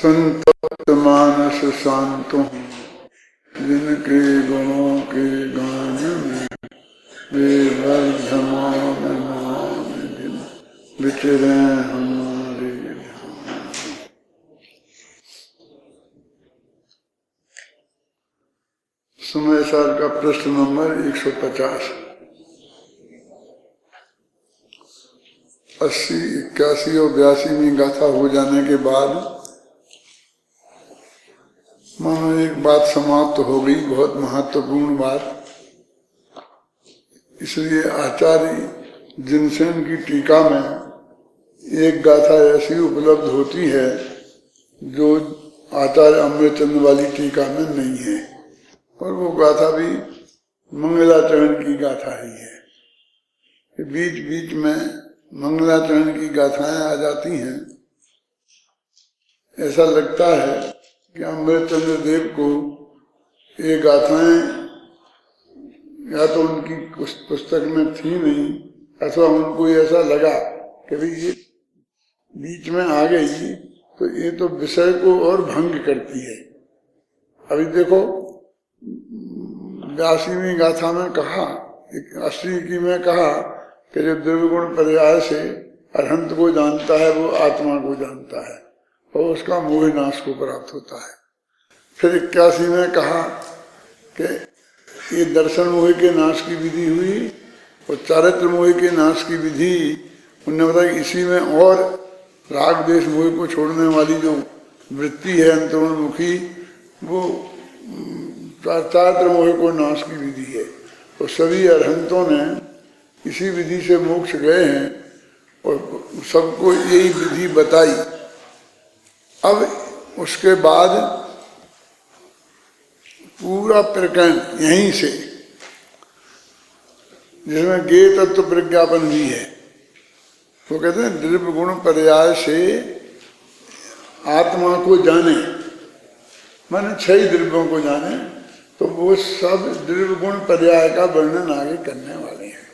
संतप्त मानस शांत हूँ, जिनके गुणों के गान में वे वर्धमान मान दिन विचरे हमारे ध्यान। समय साल का प्रश्न नंबर 150। 80, 81 और 82वीं गाथा हो जाने के बाद मानो एक बात समाप्त हो गई, बहुत महत्वपूर्ण बात। इसलिए आचार्य जिनसेन की टीका में एक गाथा ऐसी उपलब्ध होती है जो आचार्य अमृतचंद्र वाली टीका में नहीं है, और वो गाथा भी मंगलाचरण की गाथा ही है। बीच बीच में मंगलाचरण की गाथाएं आ जाती हैं। ऐसा लगता है कि अमृतचंद्र देव को ये गाथाएं या तो उनकी पुस्तक में थी नहीं, अथवा उनको ऐसा लगा कि भाई ये बीच में आ गई तो ये तो विषय को और भंग करती है। अभी देखो 82वीं गाथा में कहा, 80 की में कहा कि जो दुर्गुण पर्याय से अरहंत को जानता है वो आत्मा को जानता है और उसका मोह नाश को प्राप्त होता है। फिर 81 में कहा कि ये दर्शन मोह के नाश की विधि हुई और चारित्र मोह के नाश की विधि उन्होंने बताया। इसी में और राग देश मोह को छोड़ने वाली जो वृत्ति है अंतर्मुखी, वो चारित्र मोह को नाश की विधि है। और सभी अरहंतों ने इसी विधि से मोक्ष गए हैं और सबको यही विधि बताई। अब उसके बाद पूरा प्रकरण यहीं से, जिसमें ज्ञेय तत्व प्रज्ञापन भी है, वो कहते हैं द्रव्य गुण पर्याय से आत्मा को जाने, माने 6 द्रव्यों को जाने, तो वो सब द्रव्य गुण पर्याय का वर्णन आगे करने वाले हैं।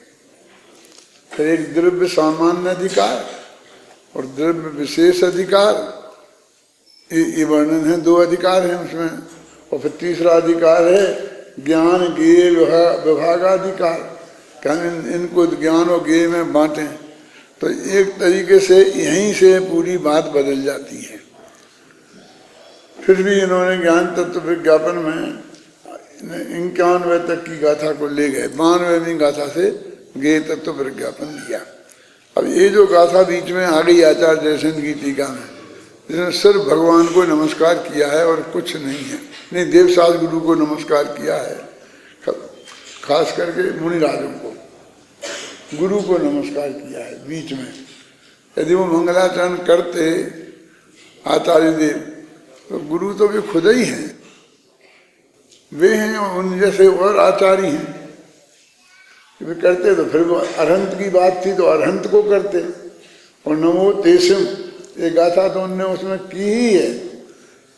फिर एक द्रव्य सामान्य अधिकार और द्रव्य विशेष अधिकार, ये वर्णन है। 2 अधिकार हैं उसमें। और फिर तीसरा अधिकार है ज्ञान ज्ञेय विभागाधिकार, कहने इनको ज्ञान और ज्ञेय में बांटें। तो एक तरीके से यहीं से पूरी बात बदल जाती है। फिर भी इन्होंने ज्ञान तत्व विज्ञापन में 91 तक की गाथा को ले गए, 92वीं गाथा से ज्ञेय तत्व विज्ञापन दिया। अब ये जो गाथा बीच में आ गई आचार्य जयसेन की टीका में, जिसने सिर्फ भगवान को नमस्कार किया है और कुछ नहीं है, नहीं देवसाज गुरु को नमस्कार किया है, खास करके मुनिराजों को, गुरु को नमस्कार किया है बीच में। यदि वो मंगलाचरण करते आचार्य देव, तो गुरु तो वे खुद ही हैं, वे हैं उन जैसे और आचार्य हैं। वे करते तो फिर वो अरहंत की बात थी तो अरहंत को करते। और नमो तेसम ये गाथा तो उनने उसमें की ही है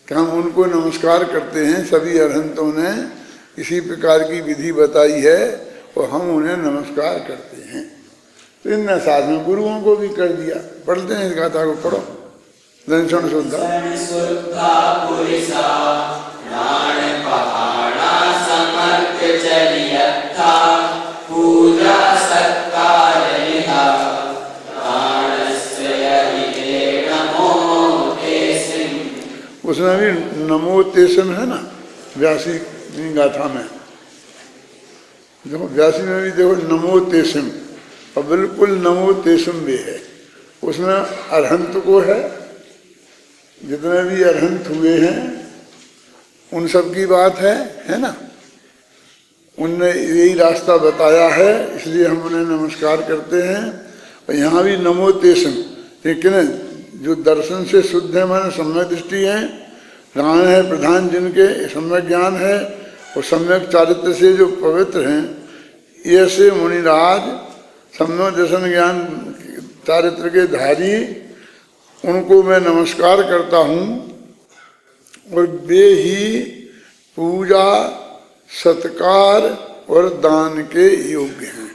कि हम उनको नमस्कार करते हैं। सभी अरहंतों ने इसी प्रकार की विधि बताई है और हम उन्हें नमस्कार करते हैं। तो इन साथ में गुरुओं को भी कर दिया। पढ़ते हैं इस गाथा को, पढ़ो। दर्शन शुद्धा पूजा सत्कार उसमें भी नमो तेसम है ना 82वीं गाथा में। देखो 82 में भी देखो नमो तेसम, और बिल्कुल नमो तेसम भी है। उसमें अरहंत को है, जितने भी अरहंत हुए हैं उन सब की बात है ना। उनने यही रास्ता बताया है, इसलिए हम उन्हें नमस्कार करते हैं। और यहाँ भी नमो तेसम, लेकिन जो दर्शन से शुद्ध है, माने सम्यक दृष्टि है, प्राण है प्रधान जिनके, सम्यक ज्ञान है, और सम्यक चारित्र से जो पवित्र हैं, ऐसे मुनिराज सम्यक दर्शन ज्ञान चारित्र के धारी, उनको मैं नमस्कार करता हूँ। और वे ही पूजा सत्कार और दान के योग्य हैं।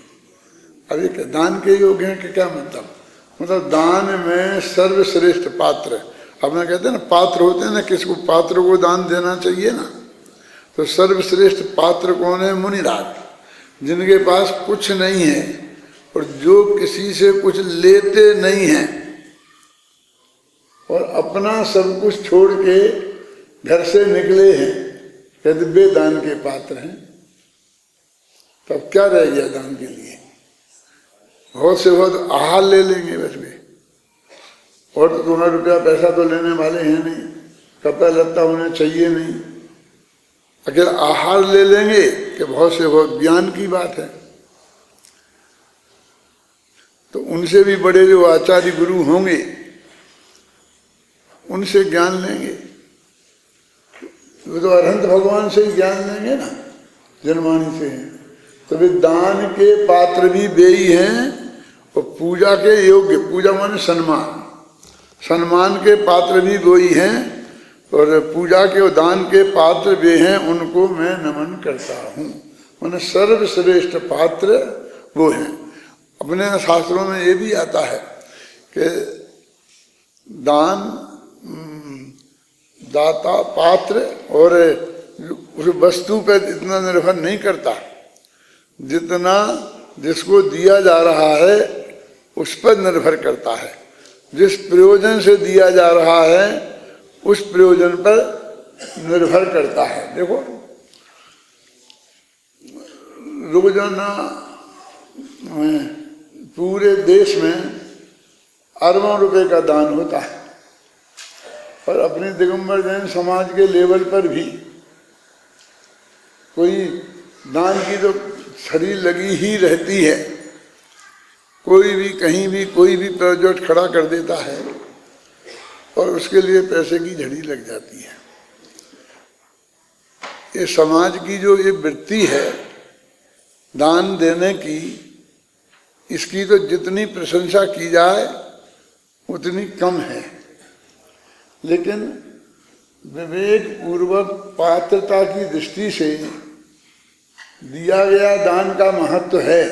अभी दान के योग्य हैं कि क्या मतलब दान में सर्वश्रेष्ठ पात्र अपना कहते हैं ना पात्र होते हैं ना, किसको पात्र को दान देना चाहिए ना, तो सर्वश्रेष्ठ पात्र कौन है? मुनिराज, जिनके पास कुछ नहीं है और जो किसी से कुछ लेते नहीं हैं और अपना सब कुछ छोड़ के घर से निकले हैं, यदि वे दान के पात्र हैं। तब क्या रह गया दान के लिए? बहुत से बहुत आहार ले लेंगे बस वे, और तो तुम्हारा रुपया पैसा तो लेने वाले हैं नहीं, कपड़ा लत्ता उन्हें चाहिए नहीं, अगर आहार ले लेंगे कि बहुत से बहुत ज्ञान की बात है। तो उनसे भी बड़े जो आचार्य गुरु होंगे उनसे ज्ञान लेंगे, वो तो अरहंत भगवान से ही ज्ञान लेंगे ना, जनवाणी से हैं। तो वे दान के पात्र भी वे ही हैं और पूजा के योग्य, पूजा माने सम्मान, सम्मान के पात्र भी वो ही हैं और पूजा के और दान के पात्र वे हैं, उनको मैं नमन करता हूँ। माने सर्वश्रेष्ठ पात्र वो हैं। अपने शास्त्रों में ये भी आता है कि दान दाता पात्र और उस वस्तु पर इतना निर्भर नहीं करता जितना जिसको दिया जा रहा है उस पर निर्भर करता है। जिस प्रयोजन से दिया जा रहा है उस प्रयोजन पर निर्भर करता है। देखो रोजाना पूरे देश में अरबों रुपए का दान होता है और अपने दिगंबर जैन समाज के लेवल पर भी कोई दान की तो छड़ी लगी ही रहती है। कोई भी कहीं भी कोई भी प्रोजेक्ट खड़ा कर देता है और उसके लिए पैसे की झड़ी लग जाती है। ये समाज की जो ये वृत्ति है दान देने की, इसकी तो जितनी प्रशंसा की जाए उतनी कम है। लेकिन विवेक पूर्वक पात्रता की दृष्टि से दिया गया दान का महत्व है।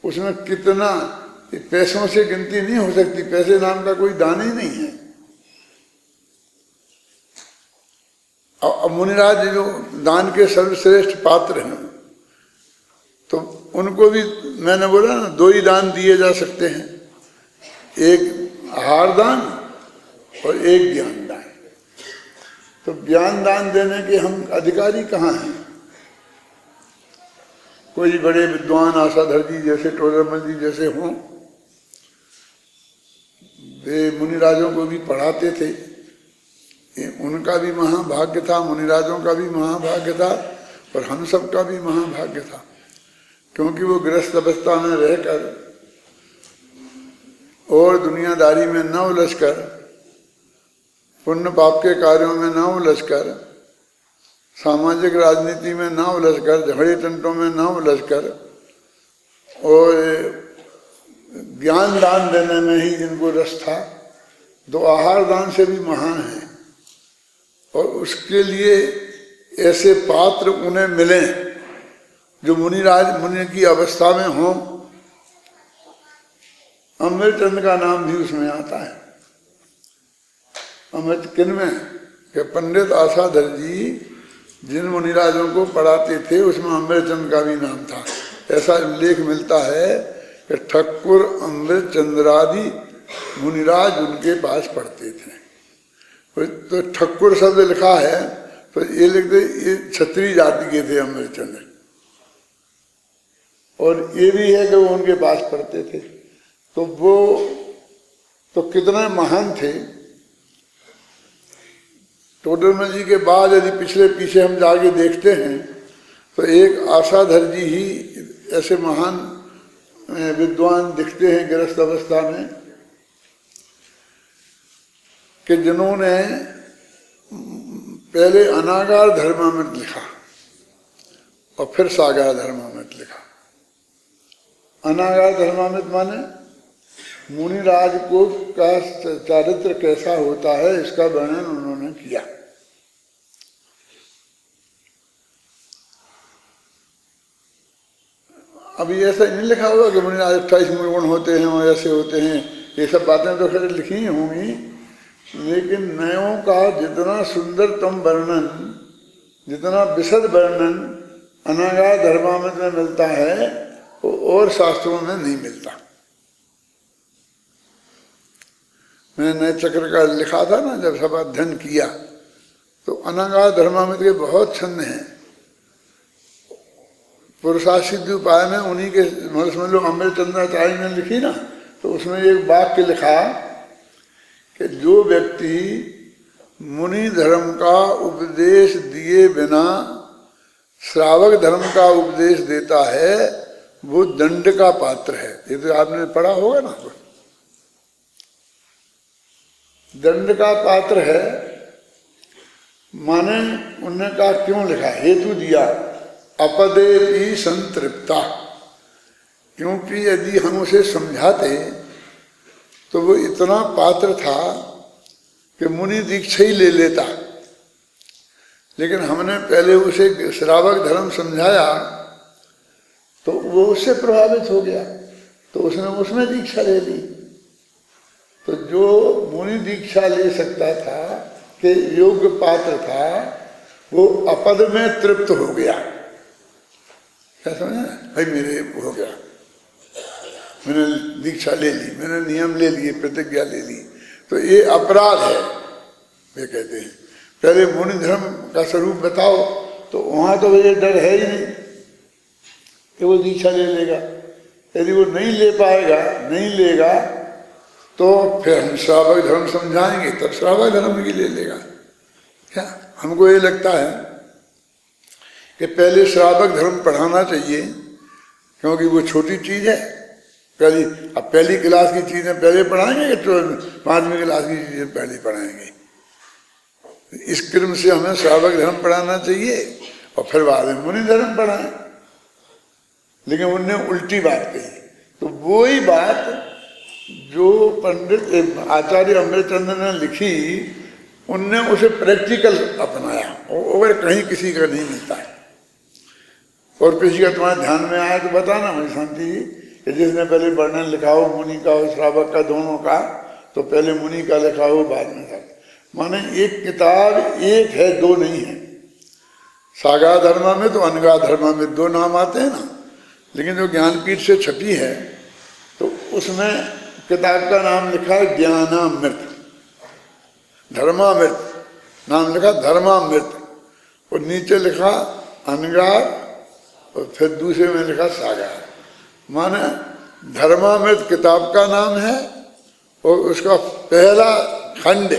उसमें कितना, पैसों से गिनती नहीं हो सकती, पैसे नाम का कोई दान ही नहीं है। अब मुनिराज जो दान के सर्वश्रेष्ठ पात्र हैं तो उनको भी मैंने बोला ना, दो ही दान दिए जा सकते हैं, एक आहार दान और एक ज्ञान दान। तो ज्ञान दान देने के हम अधिकारी कहाँ हैं? कोई बड़े विद्वान आशाधर जी जैसे, टोडरमल जी जैसे हों, वे मुनिराजों को भी पढ़ाते थे, उनका भी महाभाग्य था, मुनिराजों का भी महाभाग्य था और हम सब का भी महाभाग्य था। क्योंकि वो गृहस्थ अवस्था में रहकर और दुनियादारी में न उलझकर, पुण्य पाप के कार्यों में न उलझकर, सामाजिक राजनीति में न उलझकर, झगड़े टंटों में न उलझकर और ज्ञान दान देने में ही जिनको रस था, तो आहार दान से भी महान है। और उसके लिए ऐसे पात्र उन्हें मिलें जो मुनि की अवस्था में हों। अमृतचंद का नाम भी उसमें आता है। अमृत किन में कि पंडित आशाधर जी जिन मुनिराजों को पढ़ाते थे उसमें अमृतचंद का भी नाम था। ऐसा उल्लेख मिलता है कि ठक्कुर अमृतचंद्रादि मुनिराज उनके पास पढ़ते थे। तो ठक्कुर शब्द लिखा है तो ये लिखते ये क्षत्रिय जाति के थे अमृतचंद्र, और ये भी है कि वो उनके पास पढ़ते थे। तो वो तो कितने महान थे। टोडरमल जी के बाद यदि पिछले पीछे हम जाके देखते हैं तो एक आशाधर जी ही ऐसे महान विद्वान दिखते हैं गृहस्थ अवस्था में कि जिन्होंने पहले अनागार धर्मामृत लिखा और फिर सागार धर्मामृत लिखा। अनागार धर्मामृत माने मुनिराज को का चारित्र कैसा होता है इसका वर्णन उन्होंने किया। अभी ऐसा नहीं लिखा होगा कि मुनिराज 28 गुण होते हैं और ऐसे होते हैं, ये सब बातें तो खैर लिखी ही होंगी, लेकिन नयों का जितना सुंदरतम वर्णन, जितना विशद वर्णन अनागार धर्मामृत में मिलता है वो और शास्त्रों में नहीं मिलता। मैंने नए चक्र का लिखा था ना, जब सब अध्ययन किया तो अनागार धर्मामृत के बहुत छंद हैं। पुरुषासिद्धि उपाय में उन्हीं के समझ लो अमृत चंद्राचार्य ने लिखी ना, तो उसमें एक वाक्य लिखा कि जो व्यक्ति मुनि धर्म का उपदेश दिए बिना श्रावक धर्म का उपदेश देता है वो दंड का पात्र है। ये तो आपने पढ़ा होगा ना। दंड का पात्र है माने उन्होंने कहा क्यों लिखा, हेतु दिया अपदेति संतृप्ता, क्योंकि यदि हम उसे समझाते तो वो इतना पात्र था कि मुनि दीक्षा ही ले लेता, लेकिन हमने पहले उसे श्रावक धर्म समझाया तो वो उससे प्रभावित हो गया, तो उसने उसमें दीक्षा ले ली। तो जो मुनि दीक्षा ले सकता था कि योग्य पात्र था वो अपद में तृप्त हो गया। क्या समझे भाई, मेरे हो गया, मैंने दीक्षा ले ली, मैंने नियम ले लिए, प्रतिज्ञा ले ली, तो ये अपराध है। वे कहते हैं पहले मुनि धर्म का स्वरूप बताओ, तो वहां तो ये डर है ही नहीं कि वो दीक्षा ले लेगा। यदि वो नहीं ले पाएगा, नहीं लेगा, तो फिर हम श्रावक धर्म समझाएंगे, तब श्रावक धर्म की ले लेगा। क्या हमको ये लगता है कि पहले श्रावक धर्म पढ़ाना चाहिए, क्योंकि वो छोटी चीज है। अब पहली क्लास की चीजें पहले पढ़ाएंगे कि 5वीं क्लास की चीजें पहले पढ़ाएंगे। इस क्रम से हमें श्रावक धर्म पढ़ाना चाहिए और फिर बाद में मुनि धर्म पढ़ाएं। लेकिन उनने उल्टी बात कही, तो वही बात जो पंडित आचार्य अमृतचंद्र ने लिखी, उनने उसे प्रैक्टिकल अपनाया, और कहीं किसी का नहीं मिलता है। और किसी का तुम्हारे ध्यान में आया तो बताना मुझे शांति जी, कि जिसने पहले वर्णन लिखा हो मुनि का हो श्रावक का दोनों का, तो पहले मुनि का लिखा हो बाद में था। माने एक किताब एक है, दो नहीं है। सागा धर्मा में तो अनगा धर्मा में दो नाम आते हैं ना, लेकिन जो ज्ञानपीठ से छपी है तो उसमें किताब का नाम लिखा है ज्ञानामृत, धर्मामृत नाम लिखा धर्मामृत, और नीचे लिखा अनगार, और फिर दूसरे में लिखा सागार। माने धर्मामृत किताब का नाम है और उसका पहला खंड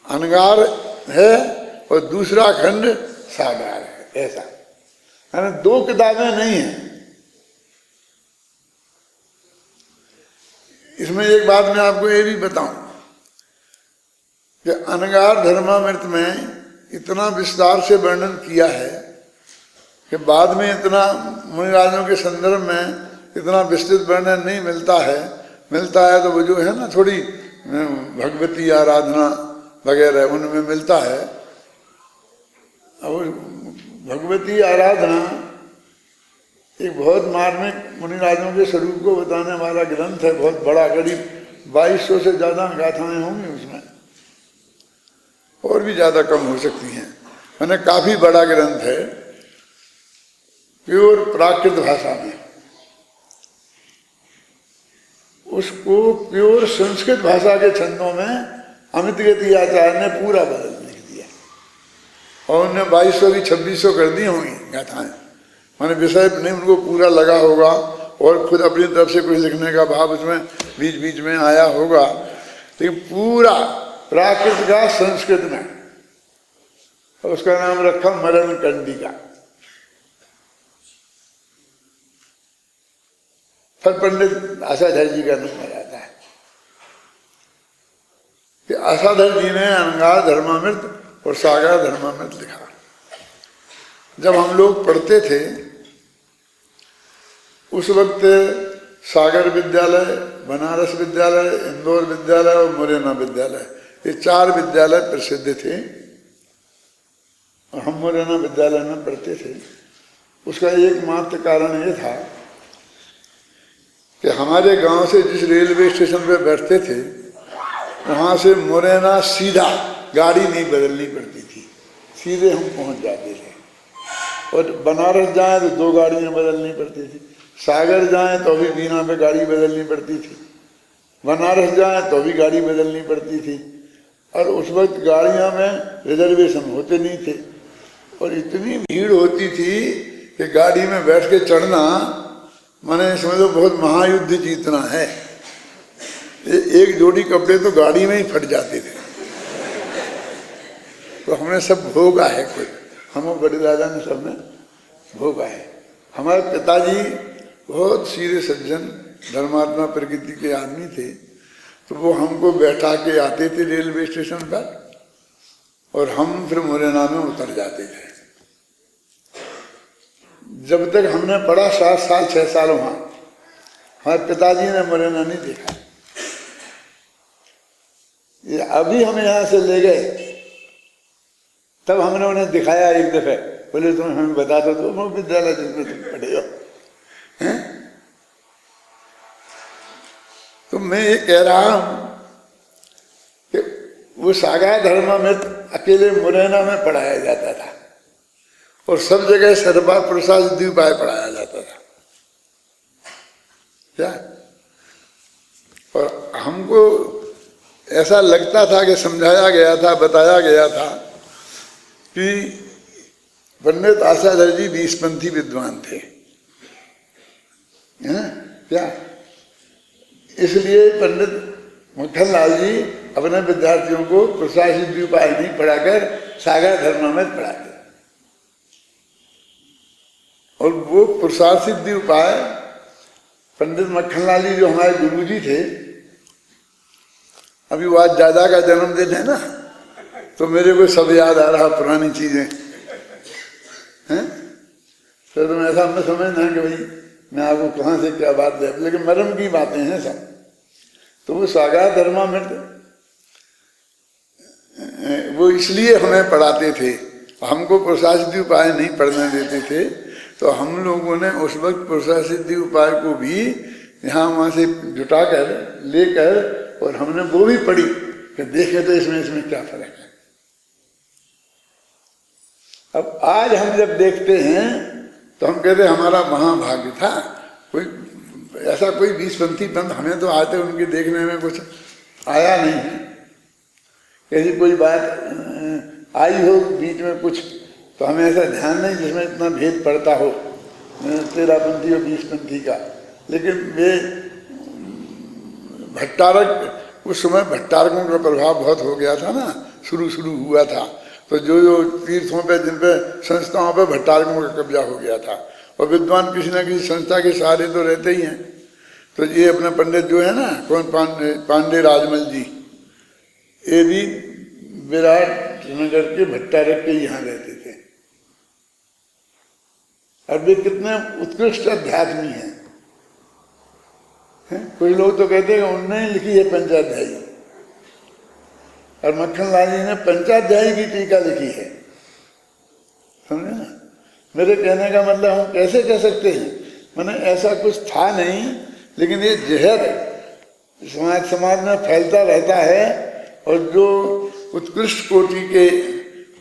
अनगार है और दूसरा खंड सागार है। ऐसा यानी दो किताबें नहीं हैं। इसमें एक बात मैं आपको ये भी बताऊं कि अनगार धर्मामृत में इतना विस्तार से वर्णन किया है कि बाद में इतना मुनिराजों के संदर्भ में इतना विस्तृत वर्णन नहीं मिलता है। मिलता है तो वो जो है ना थोड़ी भगवती आराधना वगैरह उनमें मिलता है। और भगवती आराधना एक बहुत मार्मिक मुनिराजों के स्वरूप को बताने वाला ग्रंथ है, बहुत बड़ा, करीब 2200 से ज्यादा गाथाएं होंगी उसमें, और भी ज्यादा कम हो सकती हैं। मैंने काफी बड़ा ग्रंथ है, प्योर प्राकृत भाषा में। उसको प्योर संस्कृत भाषा के छंदों में अमित गति आचार्य ने पूरा बदल लिख दिया, और उन्होंने 2200 की 2600 कर दी होंगी गाथाएं। माने विषय नहीं उनको पूरा लगा होगा, और खुद अपनी तरफ से कुछ लिखने का भाव उसमें बीच बीच में आया होगा, लेकिन पूरा प्राकृत का संस्कृत में। और उसका नाम रखा मरण कंडिका। फिर पंडित आशाधर जी का नाम आता है कि आशाधर जी ने अनगार धर्मामृत और सागार धर्मामृत लिखा। जब हम लोग पढ़ते थे उस वक्त सागर विद्यालय, बनारस विद्यालय, इंदौर विद्यालय और मुरैना विद्यालय, ये 4 विद्यालय प्रसिद्ध थे। हम मुरैना विद्यालय में पढ़ते थे। उसका एकमात्र कारण ये था कि हमारे गांव से जिस रेलवे स्टेशन पे बैठते थे वहां से मुरैना सीधा, गाड़ी नहीं बदलनी पड़ती थी, सीधे हम पहुंच जाते थे। और बनारस जाएं तो 2 गाड़ियां बदलनी पड़ती थी, सागर जाएं तो भी बीना पे गाड़ी बदलनी पड़ती थी, बनारस जाएं तो भी गाड़ी बदलनी पड़ती थी। और उस वक्त गाड़ियां में रिजर्वेशन होते नहीं थे और इतनी भीड़ होती थी कि गाड़ी में बैठ के चढ़ना माने समझो बहुत महायुद्ध जीतना है। एक जोड़ी कपड़े तो गाड़ी में ही फट जाते थे। तो हमने सब भोगा है, कुछ हम बड़े दादा ने सबने भोगा है। हमारे पिताजी बहुत सीधे सज्जन धर्मात्मा प्रकृति के आदमी थे, तो वो हमको बैठा के आते थे रेलवे स्टेशन पर और हम फिर मुरैना में उतर जाते थे। जब तक हमने पढ़ा 7 साल 6 साल वहां, हमारे पिताजी ने मुरैना नहीं देखा। ये अभी हमें यहां से ले गए, तब हमने उन्हें दिखाया एक दफे, बोले तुम हमें बता दो तो वो विद्यालय जिसमें तुम पढ़े हो हैं? तो मैं ये कह रहा हूं कि वो सागर धर्मामृत अकेले मुरैना में पढ़ाया जाता था और सब जगह सर्वा पुरुषा सिद्धि उपाय पढ़ाया जाता था क्या? और हमको ऐसा लगता था कि समझाया गया था, बताया गया था कि पंडित आशाधर जी 20पंथी विद्वान थे, है क्या? इसलिए पंडित मक्खनलाल जी अपने विद्यार्थियों को पुरुषा सिद्धि उपाय नहीं पढ़ाकर सागर धर्मामृत पढ़ाते। और वो पुरुषा सिद्धि उपाय पंडित मक्खनलाल जी जो हमारे गुरुजी थे, अभी वो आज दादा का जन्मदिन है ना, तो मेरे को सब याद आ रहा पुरानी चीजें हैं। तो तुम ऐसा मैं समझना कि भाई मैं आपको कहाँ से क्या बात दे, लेकिन मर्म की बातें हैं सब। तो वो सागर धर्मामृत वो इसलिए हमें पढ़ाते थे, हमको पुरुषा सिद्धि उपाय नहीं पढ़ने देते थे। तो हम लोगों ने उस वक्त पुरुषा सिद्धि उपाय को भी यहाँ वहाँ से जुटाकर लेकर और हमने वो भी पढ़ी कि देखे तो इसमें क्या फर्क है। अब आज हम जब देखते हैं तो हम कहते हैं हमारा महाभाग्य था, कोई ऐसा कोई 20पंथी पंथ हमें तो आज तक उनके देखने में कुछ आया नहीं है। ऐसी कोई बात आई हो बीच में कुछ, तो हमें ऐसा ध्यान नहीं जिसमें इतना भेद पड़ता हो 13पंथी और 20पंथी का। लेकिन वे भट्टारक, उस समय भट्टारकों का प्रभाव बहुत हो गया था ना, शुरू हुआ था। तो जो तीर्थों पे जिन पे संस्थाओं पे भट्टारकों का कब्जा हो गया था और विद्वान किसी न किसी संस्था के सहारे तो रहते ही हैं। तो ये अपने पंडित जो है ना, कौन पांडे राजमल जी, ये भी विराट नगर के भट्टारक के यहाँ रहते थे। और वे कितने उत्कृष्ट अध्यात्मी हैं। कोई लोग तो कहते हैं उनने ही लिखी है पंचाध्यायी, और मक्खनलाल जी ने पंचाध्यायी की टीका लिखी है, समझे ना। मेरे कहने का मतलब हम कैसे कह सकते हैं, मैंने ऐसा कुछ था नहीं, लेकिन ये जहर समाज में फैलता रहता है। और जो उत्कृष्ट कोटि के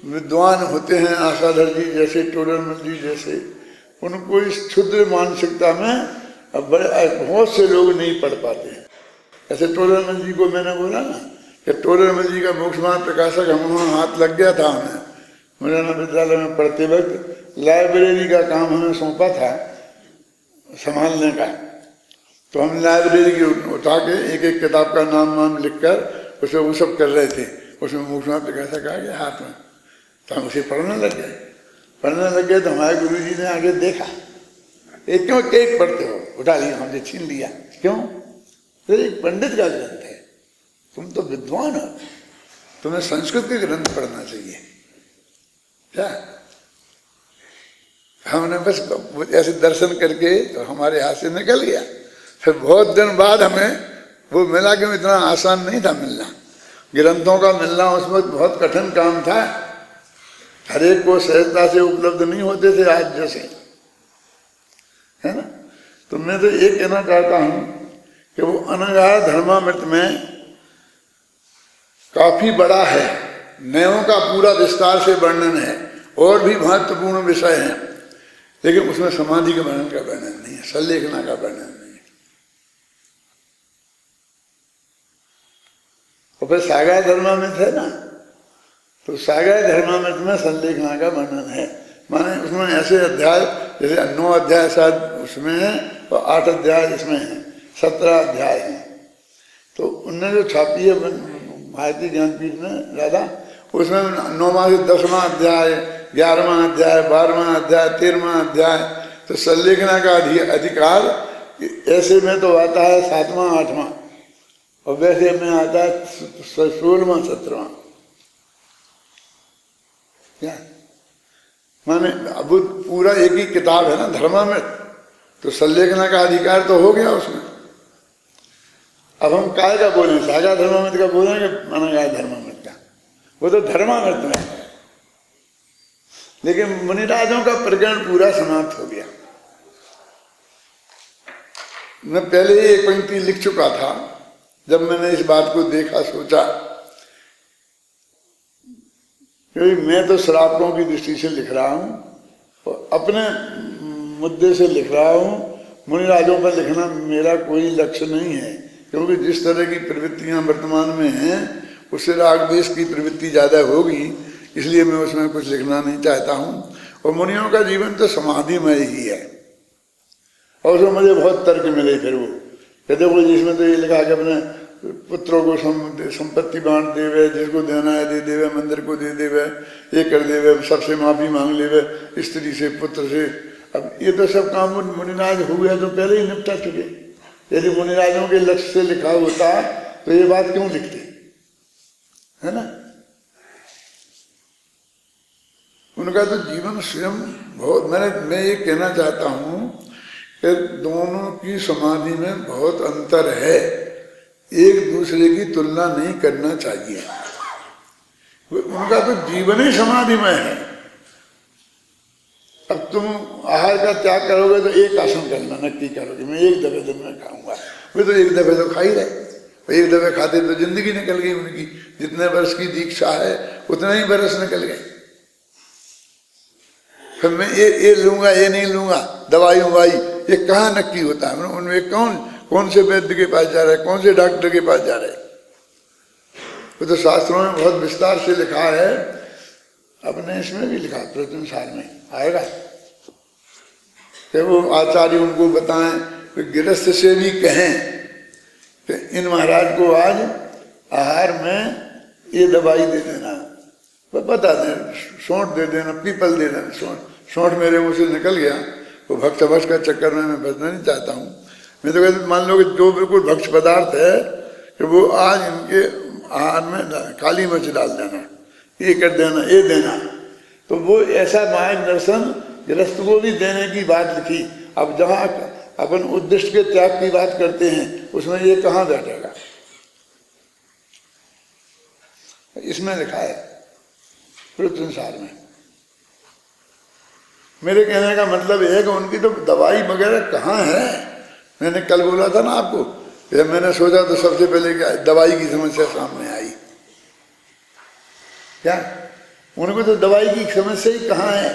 विद्वान होते हैं, आशाधर जी जैसे, टोडरमल जी जैसे, उनको इस क्षुद्र मानसिकता में अब बहुत से लोग नहीं पढ़ पाते हैं। ऐसे टोडरमल जी को मैंने बोला ना कि टोडरमल जी का मोक्षमार्ग प्रकाशक हम वहाँ हाथ लग गया था। हमें मुरैना विद्यालय में पढ़ते वक्त लाइब्रेरी का काम हमें सौंपा था संभालने का। तो हम लाइब्रेरी की उठा के एक एक किताब का नाम लिखकर उसे वो सब कर रहे थे। उसमें मोक्षमार्ग प्रकाशक आ गया हाथ में, तो हम उसे पढ़ने लग गए। तो हमारे गुरु जी ने आगे देखा, एक क्यों केक पढ़ते हो, उठा लिया, हमसे छीन लिया। क्यों? तो एक पंडित का ग्रंथ है, तुम तो विद्वान हो, तुम्हें संस्कृत के ग्रंथ पढ़ना चाहिए क्या? हमने बस ऐसे दर्शन करके तो हमारे हाथ से निकल गया। फिर बहुत दिन बाद हमें वो मिला, क्यों इतना आसान नहीं था मिलना। ग्रंथों का मिलना उस वक्त बहुत कठिन काम था, हर एक को सहजता से उपलब्ध नहीं होते थे आज जैसे, है ना। तो मैं तो ये कहना चाहता हूँ कि वो अनंगार धर्मामृत में काफी बड़ा है, नयों का पूरा विस्तार से वर्णन है और भी महत्वपूर्ण विषय हैं, लेकिन उसमें समाधि के वर्णन का वर्णन नहीं है, संलेखना का वर्णन नहीं है। और फिर सागाय धर्मामृत है ना, तो सागाय धर्मामृत में संलेखना का वर्णन है। माने उसमें ऐसे अध्याय जैसे 9 अध्याय शायद उसमें है और 8 अध्याय इसमें है, 17 अध्याय हैं। तो उनने जो छापी है भारतीय ज्ञानपीठ में ज़्यादा, उसमें 9वां से 10वां अध्याय, 11वां अध्याय, 12वां अध्याय, 13वां अध्याय, तो संलेखना का अधिकार ऐसे में तो आता है 7वां 8वां, और वैसे में आता है 16वां 17वां। क्या माने अब पूरा एक ही किताब है ना धर्मामृत, तो संलेखना का अधिकार तो हो गया उसमें। अब हम काय का बोलें, सागा धर्मामृत का बोलें कि माना गया धर्मामृत का, वो तो धर्मामृत में है। लेकिन मुनिराजों का प्रकरण पूरा समाप्त हो गया। मैं पहले ही एक पंक्ति लिख चुका था, जब मैंने इस बात को देखा, सोचा क्योंकि मैं तो श्रावकों की दृष्टि से लिख रहा हूं और अपने मुद्दे से लिख रहा हूं, मुनिराजों पर लिखना मेरा कोई लक्ष्य नहीं है, क्योंकि जिस तरह की प्रवृत्तियां वर्तमान में हैं उससे राग द्वेष की प्रवृत्ति ज्यादा होगी, इसलिए मैं उसमें कुछ लिखना नहीं चाहता हूं। और मुनियों का जीवन तो समाधिमय ही है। और उसमें मुझे बहुत तर्क मिले, फिर वो कहते वो जिसमें तो ये लिखा कि अपने पुत्रों को संपत्ति बांट देवे, जिसको देना है दे देवे, मंदिर को दे देवे, ये कर देवे, सबसे माफी मांग लेवे, स्त्री से पुत्र से। अब ये तो सब काम मुनिराज हुए तो पहले ही निपटा चुके। यदि मुनिराजों के लक्ष्य से लिखा होता तो ये बात क्यों लिखते, है ना। उनका तो जीवन स्वयं बहुत, मैं ये कहना चाहता हूं कि दोनों की समाधि में बहुत अंतर है, एक दूसरे की तुलना नहीं करना चाहिए। उनका तो जीवन ही समाधिमय है। अब तुम आहार का त्याग करोगे तो एक आसन करना नक्की करोगे, मैं एक दफे दिन में खाऊंगा, वे तो एक दफे तो खा ही रहे, एक दफे खाते तो जिंदगी निकल गई उनकी, जितने वर्ष की दीक्षा है उतने ही वर्ष निकल गए। फिर मैं ये लूंगा ये नहीं लूंगा, दवाई उवाई, ये कहाँ नक्की होता है। उनमें कौन से वैद्य के पास जा रहे, कौन से डॉक्टर के पास जा रहे। वो तो शास्त्रों में बहुत विस्तार से लिखा है, अपने इसमें भी लिखा, प्रवचन सार में आएगा कि वो आचार्य उनको बताएं, कि गृहस्थ से भी कहें कि इन महाराज को आज आहार में ये दवाई दे देना, बता दें, सौंठ दे देना, पीपल दे देना। सौंठ मेरे मुंह से निकल गया, वो भक्ष भक्ष का चक्कर में मैं बचना नहीं चाहता हूँ। मैं तो कहते मान लो कि जो बिल्कुल भक्ष पदार्थ है कि वो आज इनके आहार में काली मिर्च डाल देना, ये कर देना, ये देना, तो वो ऐसा मार्गदर्शन गृहस्थ को भी देने की बात लिखी। अब जहाँ अपन उद्दिष्ट के त्याग की बात करते हैं उसमें ये कहाँ बैठेगा, इसमें लिखा है संसार में। मेरे कहने का मतलब यह है कि उनकी तो दवाई वगैरह कहाँ है। मैंने कल बोला था ना आपको, जब मैंने सोचा तो सबसे पहले क्या दवाई की समस्या सामने आई। क्या उनको तो दवाई की समस्या ही कहाँ है।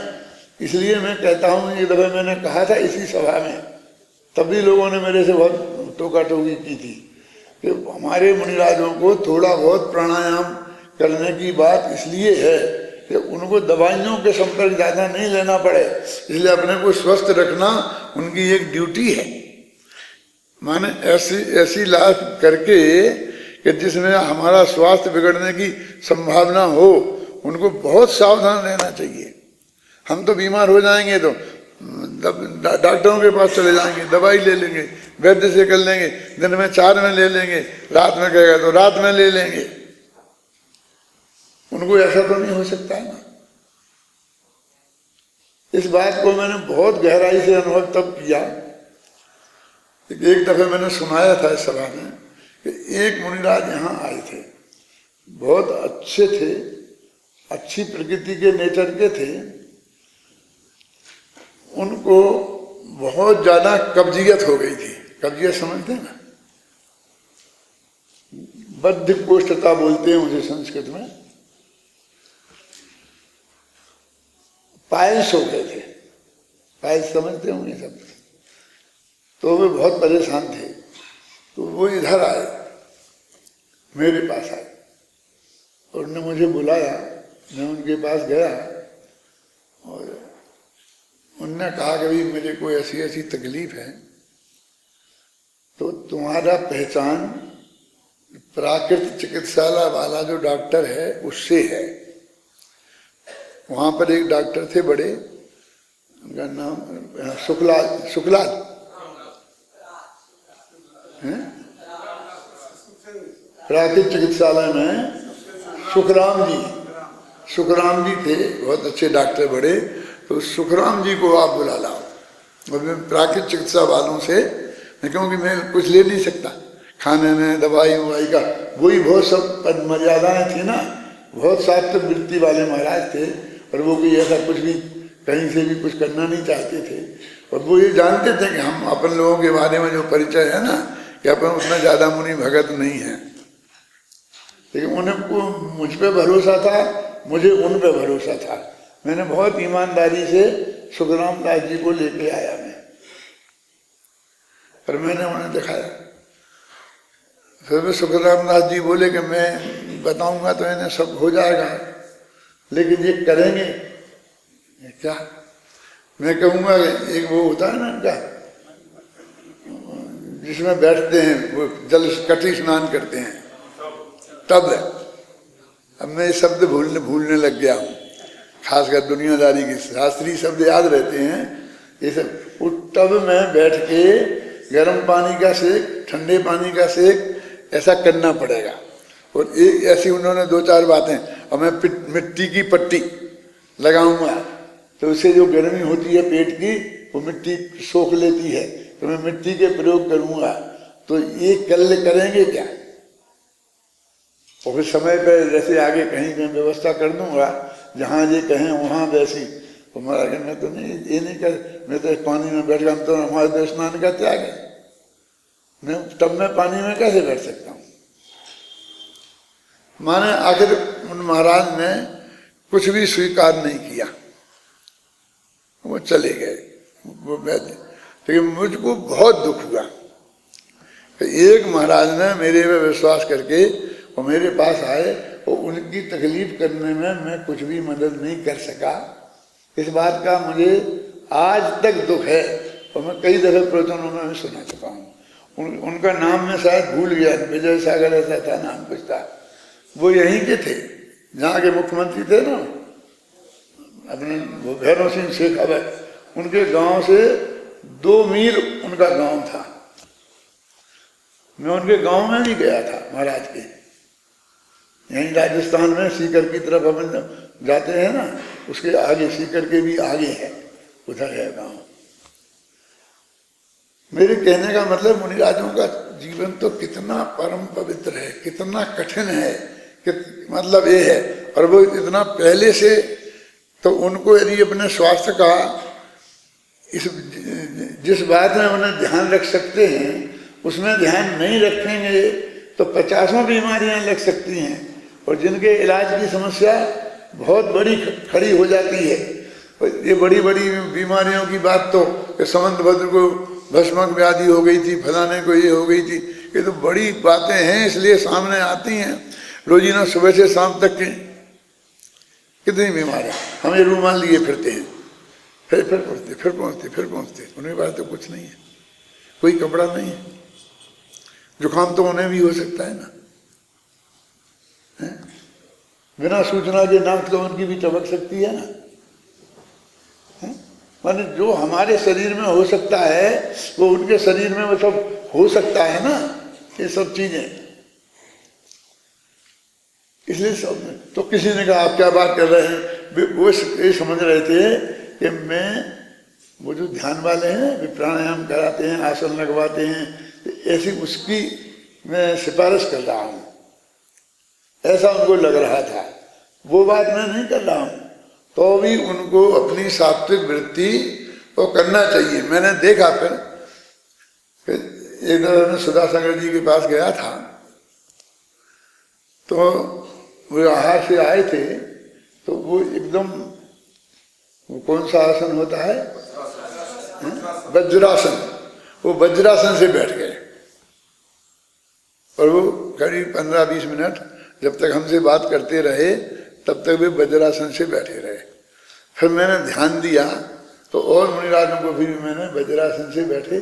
इसलिए मैं कहता हूँ, एक दफे मैंने कहा था इसी सभा में, तभी लोगों ने मेरे से बहुत टोका टोकी की थी कि हमारे मुनिराजों को थोड़ा बहुत प्राणायाम करने की बात इसलिए है कि उनको दवाइयों के संपर्क ज़्यादा नहीं लेना पड़े, इसलिए अपने को स्वस्थ रखना उनकी एक ड्यूटी है। माने ऐसी लाभ करके कि जिसमें हमारा स्वास्थ्य बिगड़ने की संभावना हो, उनको बहुत सावधान रहना चाहिए। हम तो बीमार हो जाएंगे तो डॉक्टरों के पास चले जाएंगे, दवाई ले लेंगे, वैद्य से कर लेंगे, दिन में 4 में ले लेंगे, रात में कहेगा तो रात में ले लेंगे। उनको ऐसा तो नहीं हो सकता है ना। इस बात को मैंने बहुत गहराई से अनुभव तब किया, एक दफे मैंने सुनाया था इस सभा में कि एक मुनिराज यहाँ आए थे, बहुत अच्छे थे, अच्छी प्रकृति के नेचर के थे। उनको बहुत ज्यादा कब्जियत हो गई थी। कब्जियत समझते हैं ना, बद्धकोष्ठता बोलते हैं उसे संस्कृत में। पायल्स हो गए थे, पायल्स समझते होंगे सब। तो वे बहुत परेशान थे, तो वो इधर आए, मेरे पास आए और उन्होंने मुझे बुलाया। मैं उनके पास गया और उन्होंने कहा कि भाई मेरे को ऐसी ऐसी तकलीफ है, तो तुम्हारा पहचान प्राकृतिक चिकित्सालय वाला जो डॉक्टर है उससे है। वहां पर एक डॉक्टर थे बड़े, उनका नाम शुक्लाल है, प्राकृतिक चिकित्सालय में सुखराम जी थे, बहुत अच्छे डॉक्टर बड़े। तो सुखराम जी को आप बुला लाओ। और मैं प्राकृतिक चिकित्सा वालों से, मैं कहूँ कि मैं कुछ ले नहीं सकता, खाने में दवाई ववाई का वही बहुत सब मर्यादाएं थी ना, बहुत सात्विक वृत्ति वाले महाराज थे। और वो भी ऐसा कुछ भी कहीं से भी कुछ करना नहीं चाहते थे। और वो ये जानते थे कि हम अपन लोगों के बारे में जो परिचय है ना, कि अपन उसमें ज्यादा मुनि भगत नहीं है। लेकिन उनको मुझ पे भरोसा था, मुझे उन पे भरोसा था। मैंने बहुत ईमानदारी से सुखराम दास जी को लेके आया मैं, और मैंने उन्हें दिखाया। फिर सुखराम दास जी बोले कि मैं बताऊंगा तो इन्हें सब हो जाएगा, लेकिन ये करेंगे क्या? मैं कहूँगा एक वो होता है ना इनका, जिसमें बैठते हैं वो जल कटी स्नान करते हैं, तब अब मैं शब्द भूलने लग गया हूँ, खासकर दुनियादारी के शास्त्रीय शब्द याद रहते हैं ये सब। उस टब में बैठ के गर्म पानी का सेक, ठंडे पानी का सेक ऐसा करना पड़ेगा। और एक ऐसी उन्होंने दो चार बातें, और मैं मिट्टी की पट्टी लगाऊंगा तो उससे जो गर्मी होती है पेट की वो मिट्टी सोख लेती है, तो मैं मिट्टी के प्रयोग करूंगा। तो ये कल करेंगे क्या? और फिर समय पर जैसे आगे कहीं कहीं व्यवस्था कर दूंगा, जहाँ ये कहें वहाँ वैसी। तो महाराज मैं तो नहीं, ये नहीं कर, मैं तो पानी में बैठ गया, तो हमारे तो स्नान का त्याग है, मैं तब मैं पानी में कैसे बैठ सकता हूँ? माने आखिर उन महाराज ने कुछ भी स्वीकार नहीं किया, वो चले गए, वो बैठे। लेकिन मुझको बहुत दुख हुआ कि एक महाराज ने मेरे पे विश्वास करके वो मेरे पास आए और उनकी तकलीफ करने में मैं कुछ भी मदद नहीं कर सका। इस बात का मुझे आज तक दुख है, और मैं कई दफे प्रवचनों में सुना चुका हूँ। उनका नाम मैं शायद भूल गया, विजय सागर ऐसा था नाम कुछ था। वो यहीं के थे, जहाँ के मुख्यमंत्री थे ना अपने भैरव सिंह शेखावत, उनके गांव से 2 मील उनका गांव था। मैं उनके गांव में भी गया था महाराज के, यहीं राजस्थान में सीकर की तरफ अपन जाते हैं ना, उसके आगे सीकर के भी आगे है, उधर है गांव। मेरे कहने का मतलब मुनिराजों का जीवन तो कितना परम पवित्र है, कितना कठिन है, मतलब ये है। और वो इतना पहले से, तो उनको यदि अपने स्वास्थ्य का इस जिस बात में उन्हें ध्यान रख सकते हैं उसमें ध्यान नहीं रखेंगे तो 50 बीमारियां लग सकती हैं, और जिनके इलाज की समस्या बहुत बड़ी खड़ी हो जाती है। ये बड़ी बड़ी बीमारियों की बात तो समंतभद्र को भस्मक व्याधि हो गई थी, फलाने को ये हो गई थी, ये तो बड़ी बातें हैं, इसलिए सामने आती हैं रोजीना सुबह से शाम तक की कितनी बीमारियां। हम ये रूमाल लिए फिरते हैं, फिर पहुंचते, उनके पास तो कुछ नहीं है, कोई कपड़ा नहीं है। जुकाम तो उन्हें भी हो सकता है ना, है? बिना सूचना के नाक तो उनकी भी चमक सकती है ना, है? माने जो हमारे शरीर में हो सकता है वो उनके शरीर में वो सब हो सकता है ना, ये सब चीजें। इसलिए सब, तो किसी ने कहा आप क्या बात कर रहे हैं, वो ये समझ रहे थे कि मैं, वो जो ध्यान वाले हैं वे प्राणायाम कराते हैं, आसन लगवाते हैं, ऐसी उसकी मैं सिफारिश कर रहा हूँ, ऐसा उनको लग रहा था। वो बात मैं नहीं कर रहा हूँ, तो भी उनको अपनी सात्विक वृत्ति तो करना चाहिए। मैंने देखा फिर एक बार मैं सुधाशंकर जी के पास गया था, तो वो आहार से आए थे तो वो एकदम, वो कौन सा आसन होता है, वज्रासन, वो वज्रासन से बैठ गए और वो करीब 15-20 मिनट जब तक हमसे बात करते रहे तब तक वे वज्रासन से बैठे रहे। फिर मैंने ध्यान दिया तो और मुनिराजों को भी मैंने वज्रासन से बैठे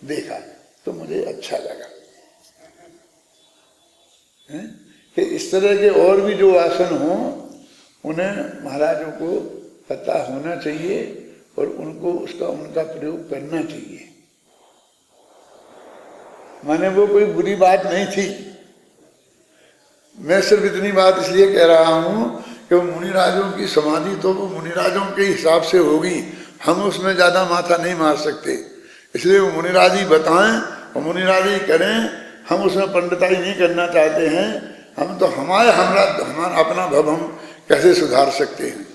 देखा तो मुझे अच्छा लगा कि इस तरह के और भी जो आसन हों उन्हें महाराजों को पता होना चाहिए और उनको उनका प्रयोग करना चाहिए। माने वो कोई बुरी बात नहीं थी। मैं सिर्फ इतनी बात इसलिए कह रहा हूं कि वो मुनिराजों की समाधि तो वो मुनिराजों के हिसाब से होगी, हम उसमें ज्यादा माथा नहीं मार सकते। इसलिए वो मुनिराज ही बताएं और मुनिराज ही करें, हम उसमें पंडिताई नहीं करना चाहते हैं। हम तो हमारा अपना भव हम कैसे सुधार सकते हैं।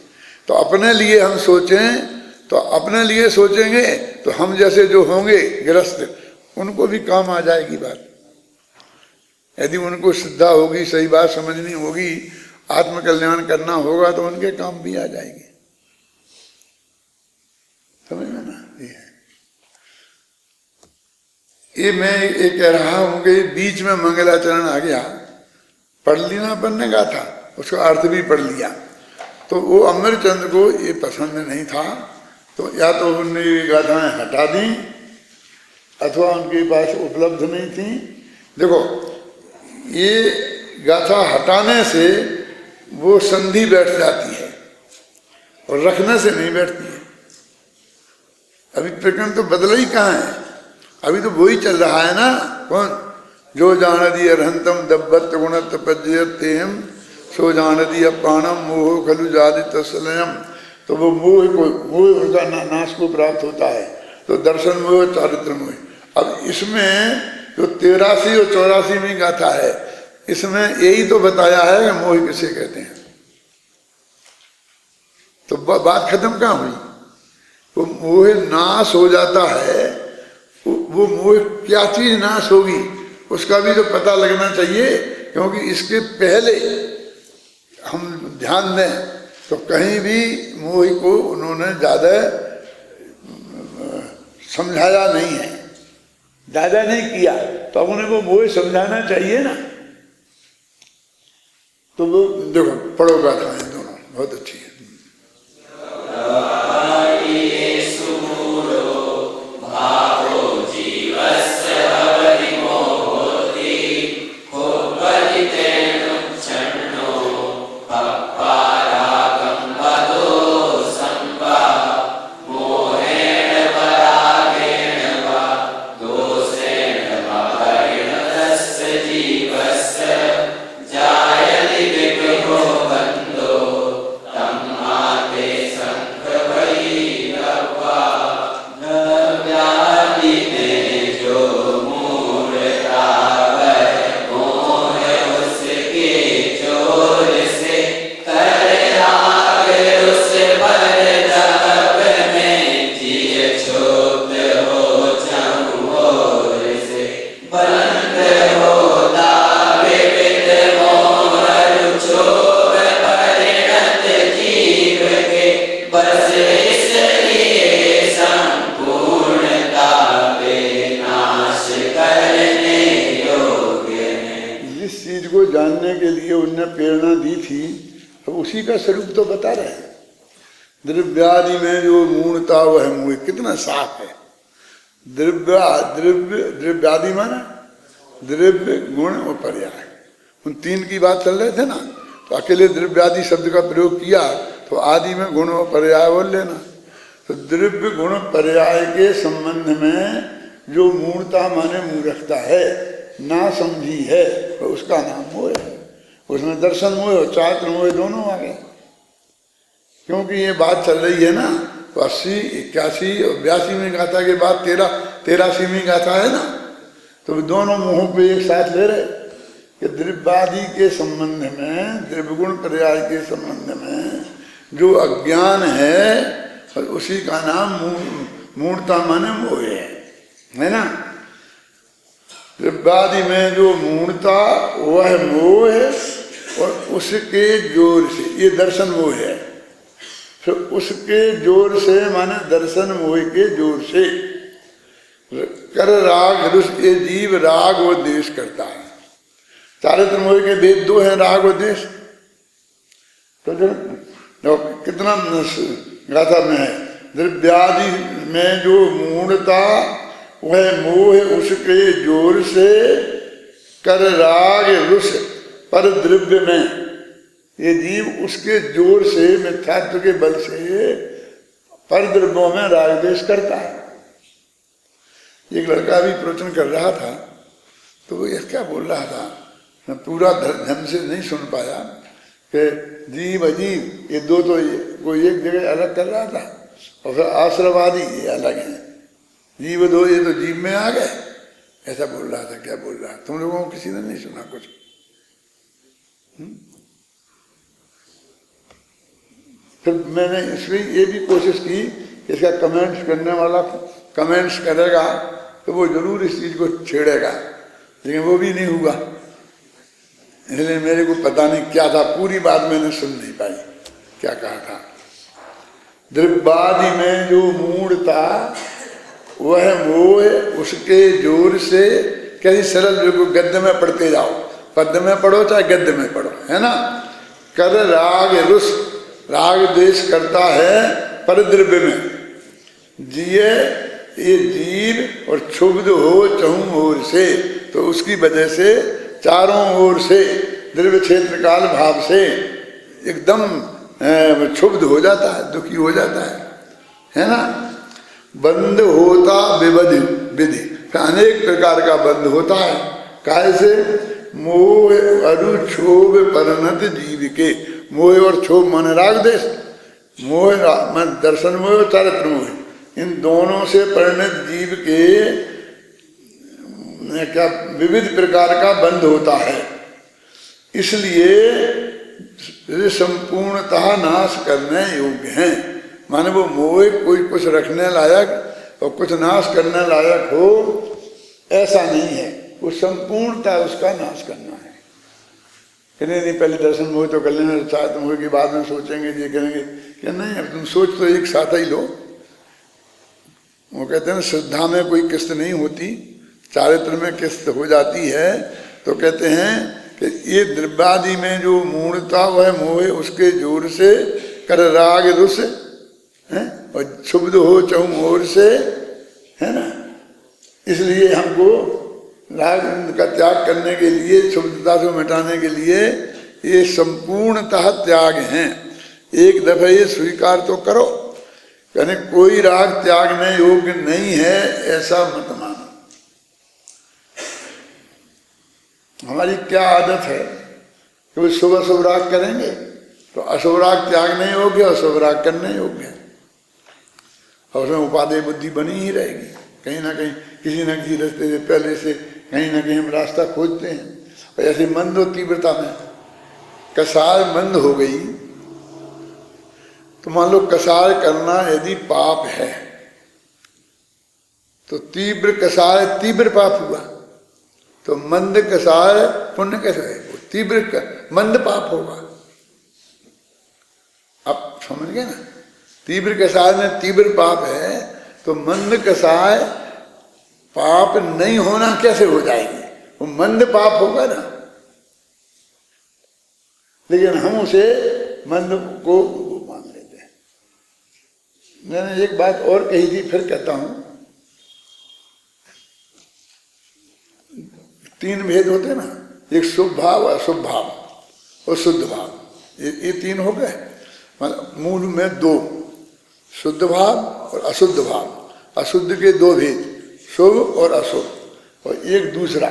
तो अपने लिए हम सोचें, तो अपने लिए सोचेंगे तो हम जैसे जो होंगे गृहस्थ उनको भी काम आ जाएगी बात। यदि उनको श्रद्धा होगी, सही बात समझनी होगी, आत्मकल्याण करना होगा तो उनके काम भी आ जाएंगे। समझ में ना? ये मैं ये कह रहा हूं कि बीच में मंगलाचरण आ गया, पढ़ लिया अपन ने गाथा, उसका अर्थ भी पढ़ लिया। तो वो अमरचंद को ये पसंद नहीं था, तो या तो उन्होंने ये गाथाएं हटा दी अथवा उनके पास उपलब्ध नहीं थी। देखो ये गाथा हटाने से वो संधि बैठ जाती है और रखने से नहीं बैठती है। अभी प्रकरण तो बदला ही कहाँ है, अभी तो वही चल रहा है ना। कौन? जो जानदी अर्हंतम दब्बत गुणत पज्यतेम सो जानदी अपाणम मोह खलु जाति तस्लयम। तो वो मोह उनका नाश को प्राप्त होता है। तो दर्शन मोह, चारित्र मोह। अब इसमें जो 83 और 84 गाथा है, इसमें यही तो बताया है कि मोह किसे कहते हैं। तो बात खत्म कहाँ हुई? वो मोह नाश हो जाता है, वो मोह क्या चीज नाश होगी उसका भी तो पता लगना चाहिए। क्योंकि इसके पहले हम ध्यान दें तो कहीं भी मोह को उन्होंने ज्यादा समझाया नहीं है, ज्यादा नहीं किया। तो उन्हें वो मोह समझाना चाहिए ना। तो वो देखो पढ़ो गाथाएं दोनों बहुत अच्छी है। उसी का स्वरूप तो बता रहे हैं। द्रव्यादि में जो मूर्ता वह मोह कितना साफ है। द्रव्यादि माना द्रव्य, गुण और पर्याय, उन तीन की बात चल रहे थे ना। तो अकेले द्रव्यादि शब्द का प्रयोग किया तो आदि में गुण और पर्याय बोल लेना। तो द्रव्य गुण पर्याय के संबंध में जो मूर्ता माने मूर्खता है, ना समझी है, तो उसका नाम मोह है। उसमें दर्शन मोह और चारित्र मोह दोनों आ गए। क्योंकि ये बात चल रही है ना, तो 80, 81 और 82 गाथा के बाद 83 गाथा है ना। तो दोनों मोहों पे एक साथ ले रहे कि द्रव्यादि के संबंध में, द्रव्यगुण पर्याय के संबंध में जो अज्ञान है उसी का नाम मूर्ता माने मोह है ना। द्रव्यादि में जो मूर्ता वह मोह है, उसके जोर से, ये दर्शन मोह है। फिर उसके जोर से माने दर्शन मोह के जोर से कर राग रुस, ये जीव राग और द्वेष करता है। चारित्र मोह के भेद दो है, राग और द्वेष। तो जो कितना गाथा में है, द्रव्यादि में जो मूढ़ता वह मोह उसके जोर से कर राग रुस, पर द्रव्य में ये जीव उसके जोर से मिथ्यात्व के बल से पर द्रव्यों में राग द्वेष करता है। एक लड़का भी प्रवचन कर रहा था तो वो ये क्या बोल रहा था, मैं पूरा ढंग से नहीं सुन पाया कि जीव अजीब ये दो तो कोई एक जगह अलग कर रहा था, और फिर आश्रवादी ये अलग है, जीव दो ये तो जीव में आ गए, ऐसा बोल रहा था। क्या बोल रहा, तुम लोगों को किसी ने नहीं सुना कुछ? फिर मैंने इसलिए ये भी कोशिश की, इसका कमेंट्स करने वाला कमेंट्स करेगा तो वो जरूर इस चीज को छेड़ेगा, लेकिन वो भी नहीं हुआ। इसलिए मेरे को पता नहीं क्या था, पूरी बात मैंने सुन नहीं पाई क्या कहा था। द्रव्यादि में जो मूढ़ था वह मोह उसके जोर से, कैसी सरल बिल्कुल गद्य में पढ़ते जाओ, पद्य में पढ़ो चाहे गद्य में पढ़ो, है ना। कर राग रुस, राग द्वेष करता है पर द्रव्य में, जिये ये जीव और क्षुब्ध हो चहुं ओर से, तो उसकी वजह से चारों ओर से द्रव्य क्षेत्र काल भाव से एकदम क्षुब्ध हो जाता है, दुखी हो जाता है ना। बंद होता विविधि विधि, अनेक प्रकार का बंद होता है। कैसे? मोह अरु क्षोभ परिणत जीव के, मोह और क्षोभ माने राग देश, मोह मन दर्शन मोह और चारित्र मोह, इन दोनों से परिणत जीव के क्या विविध प्रकार का बंध होता है। इसलिए संपूर्णतः नाश करने योग्य हैं, माने वो मोह कोई कुछ रखने लायक और कुछ नाश करने लायक हो ऐसा नहीं है, वो संपूर्णता उसका नाश करना है। नहीं पहले दर्शन मोह तो कर लेना, चारित्र मोह के बाद में सोचेंगे ये करेंगे, क्या नहीं, अब तुम सोच तो एक साथ ही लो। वो कहते हैं श्रद्धा में कोई किस्त नहीं होती, चारित्र में किस्त हो जाती है। तो कहते हैं कि ये द्रव्यादि में जो मूढ़ता वह मोह उसके जोर से कर राग रुस है, और क्षुब्ध हो चहुं ओर से, है ना। इसलिए हमको राग का त्याग करने के लिए, क्षुब्धता से मिटाने के लिए ये संपूर्णतः त्याग हैं। एक दफे ये स्वीकार तो करो, यानी कोई राग त्यागने योग्य नहीं है ऐसा मत मानो। हमारी क्या आदत है कि वो शुभ शुभ राग करेंगे तो अशुभ राग त्यागने योग्य और शुभ राग करने योग्य है, और उसमें उपादेय बुद्धि बनी ही रहेगी। कहीं ना कहीं किसी न किसी रास्ते से पहले से कहीं ना कहीं हम रास्ता खोजते हैं। और ऐसे मंद और तीव्रता में कसार मंद हो गई तो मान लो कसार करना यदि पाप है तो तीव्र कसार तीव्र पाप हुआ, तो मंद कसार पुण्य कैसे है? वो तीव्र मंद पाप होगा। अब समझ गए ना, तीव्र कसाय में तीव्र पाप है तो मंद कसाय पाप नहीं होना कैसे हो जाएगी? वो मंद पाप होगा ना। लेकिन हम उसे मंद को मान लेते हैं। मैंने एक बात और कही थी, फिर कहता हूं, तीन भेद होते हैं ना, एक शुभ भाव, अशुभ भाव और शुद्ध भाव, ये तीन हो गए। मतलब मूल में दो, शुद्ध भाव और अशुद्ध भाव। अशुद्ध के दो भेद, शुभ और अशुभ, और एक दूसरा,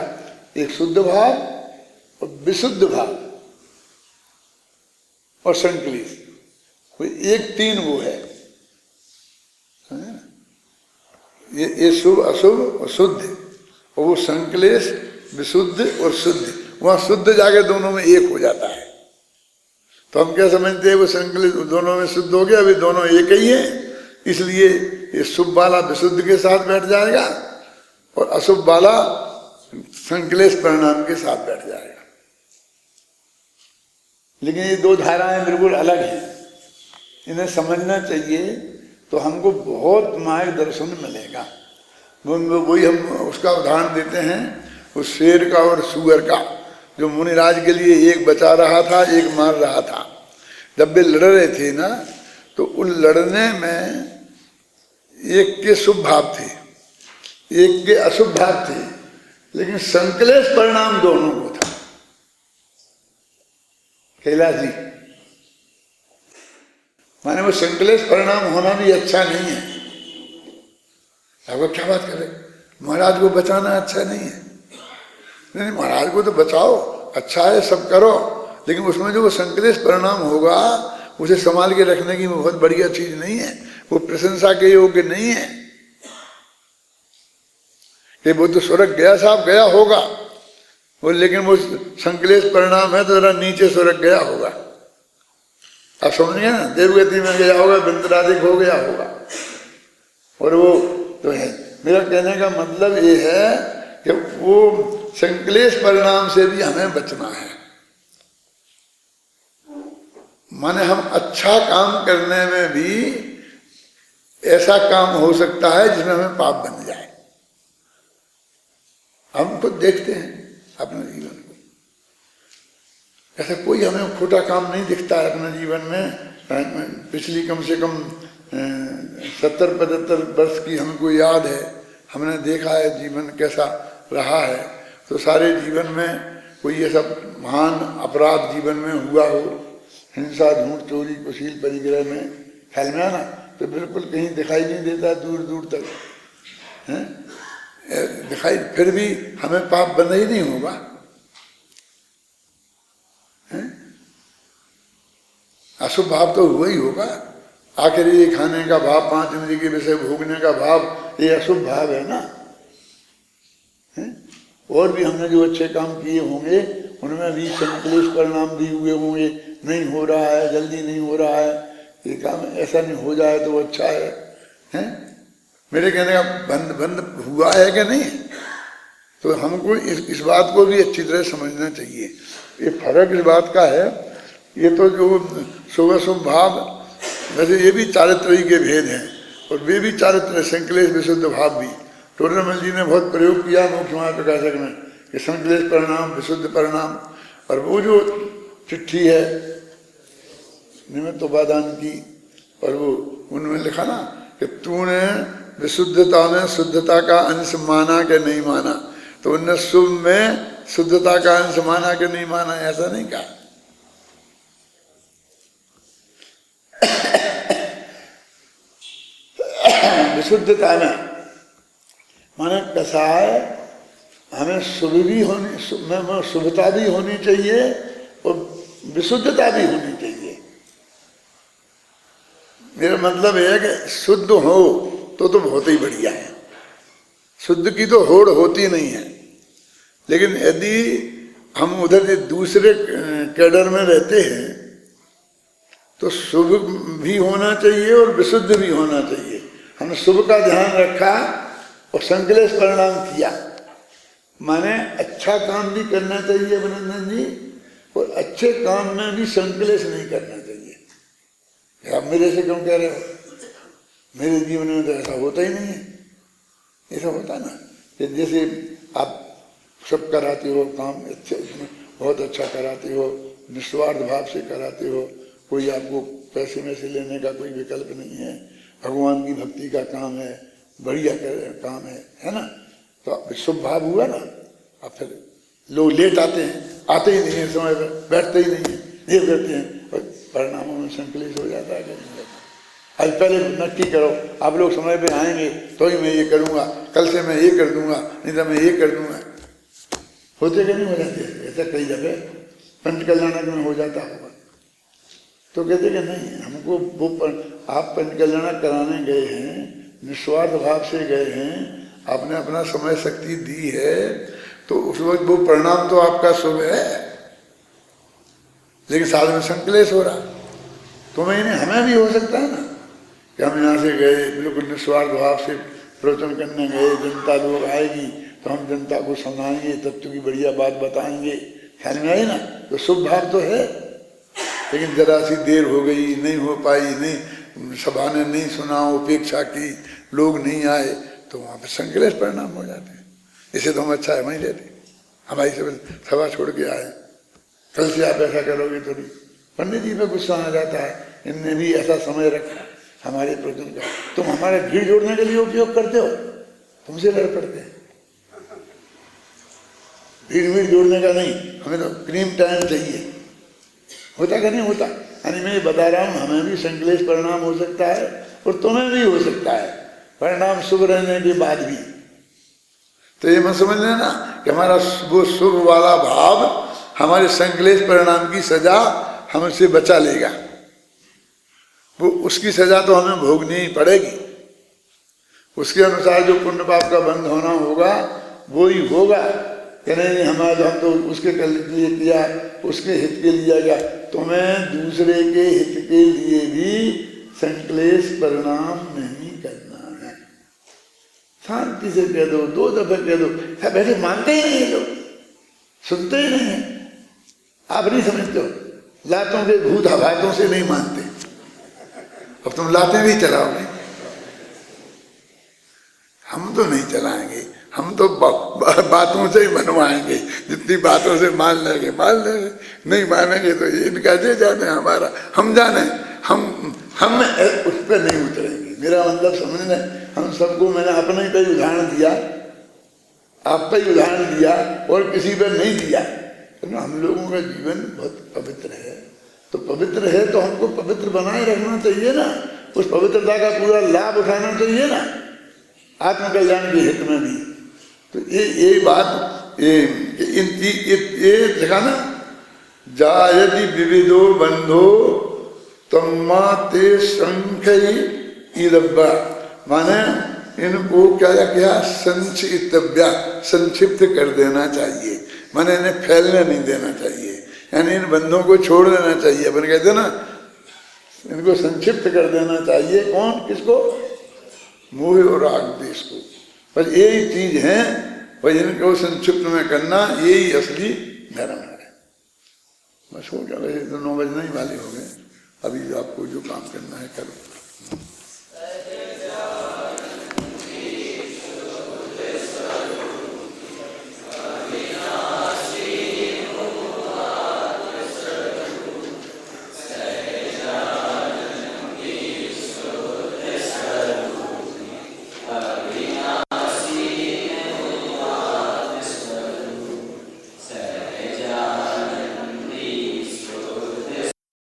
एक शुद्ध भाव और विशुद्ध भाव और संकलित, कोई एक तीन वो है। ये शुभ अशुभ और शुद्ध, और वो संकलेश विशुद्ध और शुद्ध, वहां शुद्ध जाके दोनों में एक हो जाता है। तो हम क्या समझते हैं, वो संकलित दोनों में शुद्ध हो गया, अभी दोनों एक ही है, इसलिए ये शुभ वाला विशुद्ध के साथ बैठ जाएगा और अशुभ वाला संकलेश परिणाम के साथ बैठ जाएगा। लेकिन ये दो धाराएं बिल्कुल अलग हैं, इन्हें समझना चाहिए तो हमको बहुत मार्गदर्शन मिलेगा। वही हम उसका उदाहरण देते हैं, उस शेर का और सूअर का, जो मुनिराज के लिए एक बचा रहा था, एक मार रहा था। जब वे लड़ रहे थे ना, तो उन लड़ने में एक के शुभ भाव थे, एक के अशुभ भाव थे, लेकिन संकलेश परिणाम दोनों को था। कैलाश जी, माने वो संकलेश परिणाम होना भी अच्छा नहीं है। आपको क्या बात करे, महाराज को बचाना अच्छा नहीं है? नहीं, महाराज को तो बचाओ, अच्छा है, सब करो, लेकिन उसमें जो वो संकलेश परिणाम होगा उसे संभाल के रखने की बहुत बढ़िया चीज नहीं है, वो प्रशंसा के योग्य नहीं है। कि वो तो स्वर्ग गया साहब गया होगा वो, लेकिन वो संकलेश परिणाम है तो जरा नीचे स्वर्ग गया होगा। आप समझ गए ना, देवगति में गया होगा, बिंदराधिक हो गया होगा। और वो तो है, मेरा कहने का मतलब ये है कि वो संकलेश परिणाम से भी हमें बचना है। माने हम अच्छा काम करने में भी ऐसा काम हो सकता है जिसमें हमें पाप बन जाए। हम खुद देखते हैं अपने जीवन को, ऐसा कोई हमें खोटा काम नहीं दिखता है अपने जीवन में। पिछली कम से कम 70-75 वर्ष की हमको याद है, हमने देखा है जीवन कैसा रहा है। तो सारे जीवन में कोई ऐसा महान अपराध जीवन में हुआ हो, हिंसा, झूठ, चोरी, कुशील, परिग्रह में ख्याल में आना, तो बिल्कुल कहीं दिखाई नहीं देता, दूर दूर तक है दिखाई, फिर भी हमें पाप बंद ही नहीं होगा। अशुभ भाव तो हुआ ही होगा। आखिर ये खाने का भाव, 5 इंद्रिय के विषय भोगने का भाव, ये अशुभ भाव है ना। और भी हमने जो अच्छे काम किए होंगे उनमें भी संकलेश परिणाम भी हुए होंगे, नहीं हो रहा है, जल्दी नहीं हो रहा है, ये काम ऐसा नहीं हो जाए तो अच्छा है? मेरे कहने का बंद हुआ है कि नहीं? तो हमको इस बात को भी अच्छी तरह समझना चाहिए। ये फर्क इस बात का है, ये तो जो शुभ अशुभ भाव, वैसे ये भी चारित्र्य के भेद हैं, और वे भी चारित्र्य, संकलेश विशुद्ध भाव भी। टोडरमल जी ने बहुत प्रयोग किया मुख्यमार प्रकाशक में कि संकलेश परिणाम, विशुद्ध परिणाम। और वो जो चिट्ठी है निमित्त उपादान की, और वो उनमें लिखा ना कि तूने विशुद्धता में शुद्धता का अंश माना कि नहीं माना, तो उनने शुभ में शुद्धता का अंश माना कि नहीं माना, ऐसा नहीं कहा। विशुद्धता में माने कैसा है, हमें शुभ भी होनी, शुभता भी होनी चाहिए और विशुद्धता भी होनी चाहिए। मेरा मतलब है कि शुद्ध हो तो बहुत ही बढ़िया है, शुद्ध की तो होड़ होती नहीं है। लेकिन यदि हम उधर दूसरे कैडर में रहते हैं तो शुभ भी होना चाहिए और विशुद्ध भी होना चाहिए। हमने शुभ का ध्यान रखा और संकलेश परिणाम किया, माने अच्छा काम भी करना चाहिए अभिनंदन जी, और अच्छे काम में भी संकलेश नहीं करना चाहिए। आप मेरे से क्यों कह रहे हो? मेरे जीवन में तो ऐसा होता ही नहीं है। ऐसा होता ना कि जैसे आप सब कराते हो काम, अच्छे बहुत अच्छा कराते हो, निस्वार्थ भाव से कराते हो, कोई आपको पैसे में से लेने का कोई विकल्प नहीं है, भगवान की भक्ति का काम है, बढ़िया काम है ना। तो शुभ भाव हुआ ना। अब फिर लोग लेट आते हैं, आते ही नहीं है समय पर, बैठते ही नहीं है, ये करते हैं, और परिणामों में संकलेश हो जाता है। आज पहले नक्की करो, आप लोग समय पे आएंगे तो ही मैं ये करूँगा, कल से मैं ये कर दूंगा, नहीं तो मैं ये कर दूंगा। होते कि नहीं हो जाते? ऐसा कई दफे पंचकल्याणक में हो जाता होगा। तो कहते कि नहीं, हमको वो आप पंचकल्याणक कराने गए हैं, निस्वार्थ भाव से गए हैं, आपने अपना समय शक्ति दी है, तो उस वक्त वो परिणाम तो आपका शुभ है, लेकिन साथ में संकलेश हो रहा। तो मैं हमें भी हो सकता है ना कि हम यहाँ से गए बिल्कुल निस्वार्थ भाव से प्रवचन करने गए, जनता लोग आएगी तो हम जनता को सुनाएंगे, तत्व की बढ़िया बात बताएंगे, ख्याल में आई ना, तो शुभ भाव तो है। लेकिन जरा सी देर हो गई, नहीं हो पाई, नहीं सभा ने नहीं सुना, उपेक्षा की, लोग नहीं आए, तो वहाँ पे संकलेश परिणाम हो जाते हैं। इसे तो हम अच्छा है वहीं रहते, हमारी सभा छोड़ के आए, कल से आप ऐसा करोगे तो नहीं। पंडित जी पे गुस्सा आ जाता है, इनने भी ऐसा समय रखा हमारे प्रवचन का, तुम हमारे भीड़ जोड़ने के लिए उपयोग करते हो, तुमसे लड़ पड़ते हैं। भीड़ जोड़ने का नहीं, हमें तो क्रीम टाइम चाहिए। होता कि नहीं होता? यानी मैं बता रहा हूँ, हमें भी संकलेश परिणाम हो सकता है और तुम्हें भी हो सकता है, परिणाम शुभ रहने के बाद भी। तो ये मत समझ लेना कि हमारा वो शुभ वाला भाव हमारे संकलेश परिणाम की सजा हमसे बचा लेगा। वो उसकी सजा तो हमें भोगनी ही पड़ेगी। उसके अनुसार जो पुण्य पाप का बंध होना होगा वो ही होगा। कि नहीं हमारे हम तो उसके लिए किया, उसके हित के लिए किया, तुम्हें दूसरे के हित के लिए भी संकलेश परिणाम नहीं करना है। शांति से कह दो, 2 दफे कह दो, सब ऐसे मानते ही नहीं लोग, सुनते ही नहीं है। आप नहीं समझते हो, लातों के भूत हवातों से नहीं मानते। अब तुम लाते भी चलाओगे, हम तो नहीं चलाएंगे, हम तो बातों से ही मनवाएंगे। जितनी बातों से मान लेंगे, नहीं मानेंगे तो इनका जे जाने हमारा, हम जाने, हम उस पर नहीं उतरेंगे। मेरा मतलब समझना, हम सबको मैंने अपने ही पे उदाहरण दिया, आप पे उदाहरण दिया और किसी पर नहीं दिया। तो हम लोगों का जीवन बहुत पवित्र है, तो पवित्र है तो हमको पवित्र बनाए रखना चाहिए ना, उस पवित्रता का पूरा लाभ उठाना चाहिए ना, आत्मकल्याण के हित में भी। तो ये बात ये देखा ना, जायति विविधो बंधो तम्मा ते संख्य इदब्बा, माने इनको क्या संक्षिप्तव्या, संक्षिप्त कर देना चाहिए, माने इन्हें फैलने नहीं देना चाहिए, यानी इन बंधों को छोड़ देना चाहिए। अपन कहते ना, इनको संक्षिप्त कर देना चाहिए। कौन, किसको? मोह और राग देश को। बस यही चीज है, बस इनको संक्षिप्त में करना, यही असली धर्म है। बस हो गया, वैसे तो 9 बजने ही वाले हो गए। अभी आपको जो काम करना है करो।